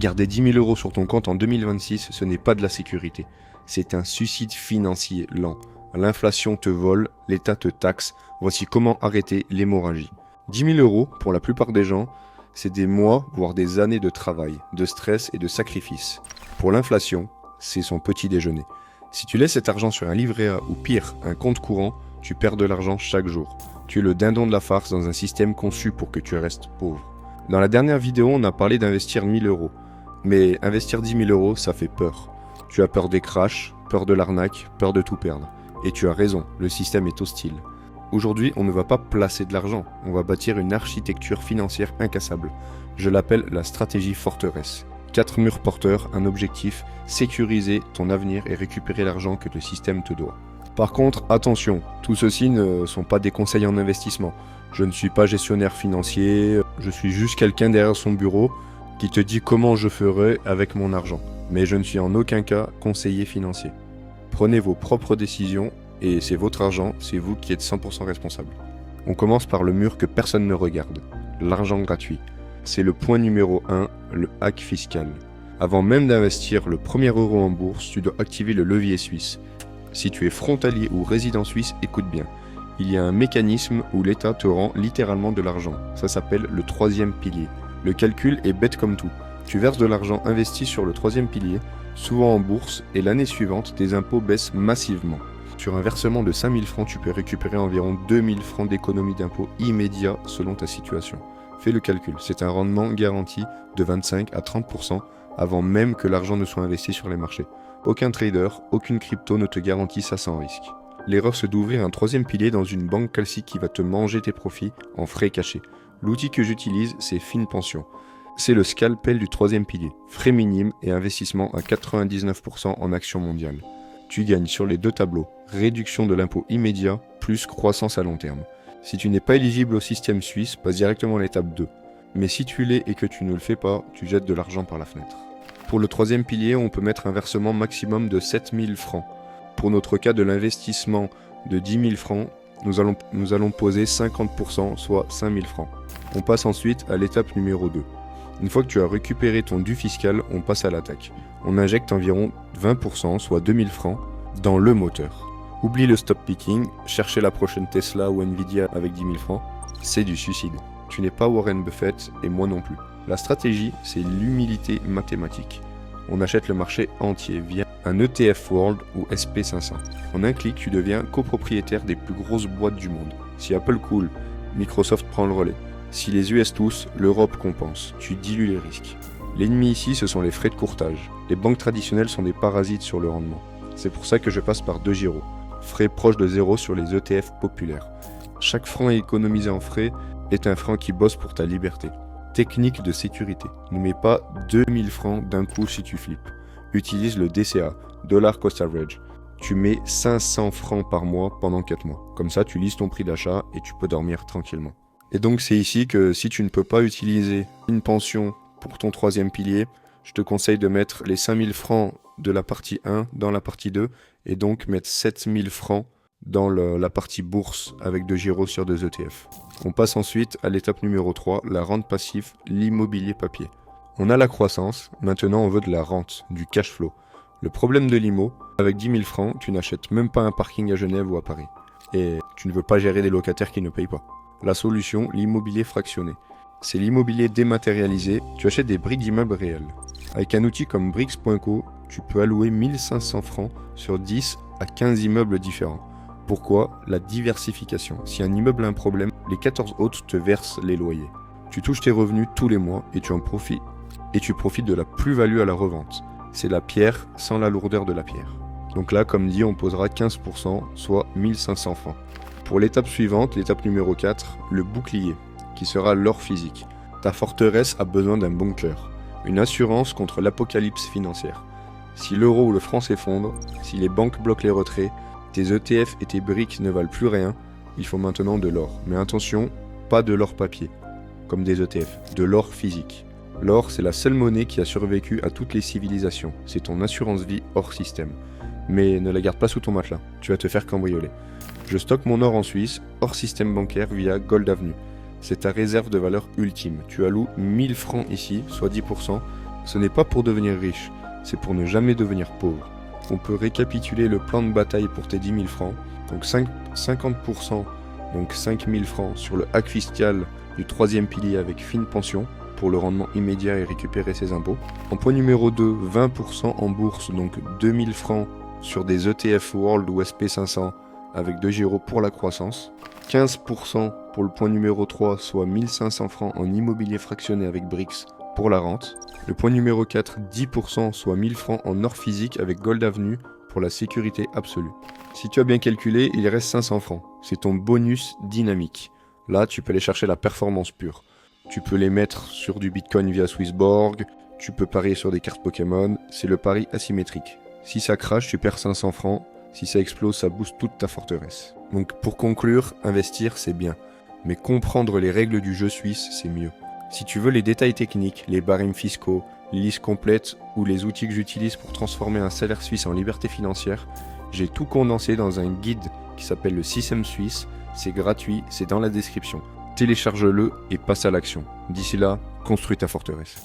Garder 10 000 € sur ton compte en 2026, ce n'est pas de la sécurité. C'est un suicide financier lent. L'inflation te vole, l'État te taxe. Voici comment arrêter l'hémorragie. 10 000 € pour la plupart des gens, c'est des mois, voire des années de travail, de stress et de sacrifice. Pour l'inflation, c'est son petit déjeuner. Si tu laisses cet argent sur un livret A ou pire, un compte courant, tu perds de l'argent chaque jour. Tu es le dindon de la farce dans un système conçu pour que tu restes pauvre. Dans la dernière vidéo, on a parlé d'investir 1 000 €. Mais investir 10 000 €, ça fait peur. Tu as peur des crashs, peur de l'arnaque, peur de tout perdre. Et tu as raison, le système est hostile. Aujourd'hui, on ne va pas placer de l'argent, on va bâtir une architecture financière incassable. Je l'appelle la stratégie forteresse. 4 murs porteurs, un objectif, sécuriser ton avenir et récupérer l'argent que le système te doit. Par contre, attention, tout ceci ne sont pas des conseils en investissement. Je ne suis pas gestionnaire financier, je suis juste quelqu'un derrière son bureau qui te dit comment je ferai avec mon argent. Mais je ne suis en aucun cas conseiller financier. Prenez vos propres décisions et c'est votre argent, c'est vous qui êtes 100% responsable. On commence par le mur que personne ne regarde, l'argent gratuit. C'est le point numéro 1, le hack fiscal. Avant même d'investir le premier euro en bourse, tu dois activer le levier suisse. Si tu es frontalier ou résident suisse, écoute bien. Il y a un mécanisme où l'État te rend littéralement de l'argent. Ça s'appelle le troisième pilier. Le calcul est bête comme tout. Tu verses de l'argent investi sur le troisième pilier, souvent en bourse, et l'année suivante, tes impôts baissent massivement. Sur un versement de 5 000 francs, tu peux récupérer environ 2 000 francs d'économie d'impôt immédiat selon ta situation. Fais le calcul, c'est un rendement garanti de 25 à 30% avant même que l'argent ne soit investi sur les marchés. Aucun trader, aucune crypto ne te garantit ça sans risque. L'erreur c'est d'ouvrir un troisième pilier dans une banque classique qui va te manger tes profits en frais cachés. L'outil que j'utilise, c'est FinPension. C'est le scalpel du troisième pilier, frais minimes et investissement à 99% en actions mondiales. Tu gagnes sur les deux tableaux, réduction de l'impôt immédiat plus croissance à long terme. Si tu n'es pas éligible au système suisse, passe directement à l'étape 2. Mais si tu l'es et que tu ne le fais pas, tu jettes de l'argent par la fenêtre. Pour le troisième pilier, on peut mettre un versement maximum de 7 000 francs. Pour notre cas de l'investissement de 10 000 francs, nous allons poser 50%, soit 5 000 francs. On passe ensuite à l'étape numéro 2. Une fois que tu as récupéré ton dû fiscal, on passe à l'attaque. On injecte environ 20%, soit 2 000 francs, dans le moteur. Oublie le stop picking, chercher la prochaine Tesla ou Nvidia avec 10 000 francs, c'est du suicide. Tu n'es pas Warren Buffett et moi non plus. La stratégie, c'est l'humilité mathématique. On achète le marché entier via un ETF World ou SP500. En un clic, tu deviens copropriétaire des plus grosses boîtes du monde. Si Apple coule, Microsoft prend le relais. Si les US toussent, l'Europe compense. Tu dilues les risques. L'ennemi ici, ce sont les frais de courtage. Les banques traditionnelles sont des parasites sur le rendement. C'est pour ça que je passe par DeGiro. Frais proches de zéro sur les ETF populaires. Chaque franc économisé en frais est un franc qui bosse pour ta liberté. Technique de sécurité. Ne mets pas 2000 francs d'un coup si tu flippes. Utilise le DCA, Dollar Cost Average. Tu mets 500 francs par mois pendant 4 mois. Comme ça, tu lises ton prix d'achat et tu peux dormir tranquillement. Et donc, c'est ici que si tu ne peux pas utiliser une pension pour ton troisième pilier, je te conseille de mettre les 5000 francs de la partie 1 dans la partie 2 et donc mettre 7000 francs dans la partie bourse avec DeGiro sur des ETF. On passe ensuite à l'étape numéro 3, la rente passive, l'immobilier papier. On a la croissance, maintenant on veut de la rente, du cash flow. Le problème de l'IMO, avec 10 000 francs, tu n'achètes même pas un parking à Genève ou à Paris. Et tu ne veux pas gérer des locataires qui ne payent pas. La solution, l'immobilier fractionné. C'est l'immobilier dématérialisé, tu achètes des briques d'immeubles réels. Avec un outil comme Bricks.co, tu peux allouer 1500 francs sur 10 à 15 immeubles différents. Pourquoi ? La diversification. Si un immeuble a un problème, les 14 autres te versent les loyers. Tu touches tes revenus tous les mois et tu en profites. Et tu profites de la plus-value à la revente. C'est la pierre sans la lourdeur de la pierre. Donc là, comme dit, on posera 15%, soit 1500 francs. Pour l'étape suivante, l'étape numéro 4, le bouclier, qui sera l'or physique. Ta forteresse a besoin d'un bunker, une assurance contre l'apocalypse financière. Si l'euro ou le franc s'effondre, si les banques bloquent les retraits, tes ETF et tes briques ne valent plus rien, il faut maintenant de l'or. Mais attention, pas de l'or papier, comme des ETF, de l'or physique. L'or, c'est la seule monnaie qui a survécu à toutes les civilisations. C'est ton assurance vie hors système. Mais ne la garde pas sous ton matelas, tu vas te faire cambrioler. Je stocke mon or en Suisse, hors système bancaire via Gold Avenue. C'est ta réserve de valeur ultime. Tu alloues 1000 francs ici, soit 10%, ce n'est pas pour devenir riche, c'est pour ne jamais devenir pauvre. On peut récapituler le plan de bataille pour tes 10 000 francs. Donc 50%, donc 5 000 francs sur le hack fiscal du troisième pilier avec fine pension pour le rendement immédiat et récupérer ses impôts. En point numéro 2, 20% en bourse, donc 2 000 francs sur des ETF World ou SP500 avec 2 gyros pour la croissance. 15% pour le point numéro 3, soit 1 500 francs en immobilier fractionné avec BRICS pour la rente. Le point numéro 4, 10%, soit 1000 francs en or physique avec Gold Avenue pour la sécurité absolue. Si tu as bien calculé, il reste 500 francs. C'est ton bonus dynamique. Là, tu peux aller chercher la performance pure. Tu peux les mettre sur du Bitcoin via Swissborg, tu peux parier sur des cartes Pokémon, c'est le pari asymétrique. Si ça crache, tu perds 500 francs. Si ça explose, ça booste toute ta forteresse. Donc pour conclure, investir c'est bien. Mais comprendre les règles du jeu suisse, c'est mieux. Si tu veux les détails techniques, les barèmes fiscaux, les listes complètes ou les outils que j'utilise pour transformer un salaire suisse en liberté financière, j'ai tout condensé dans un guide qui s'appelle le Système Suisse. C'est gratuit, c'est dans la description. Télécharge-le et passe à l'action. D'ici là, construis ta forteresse.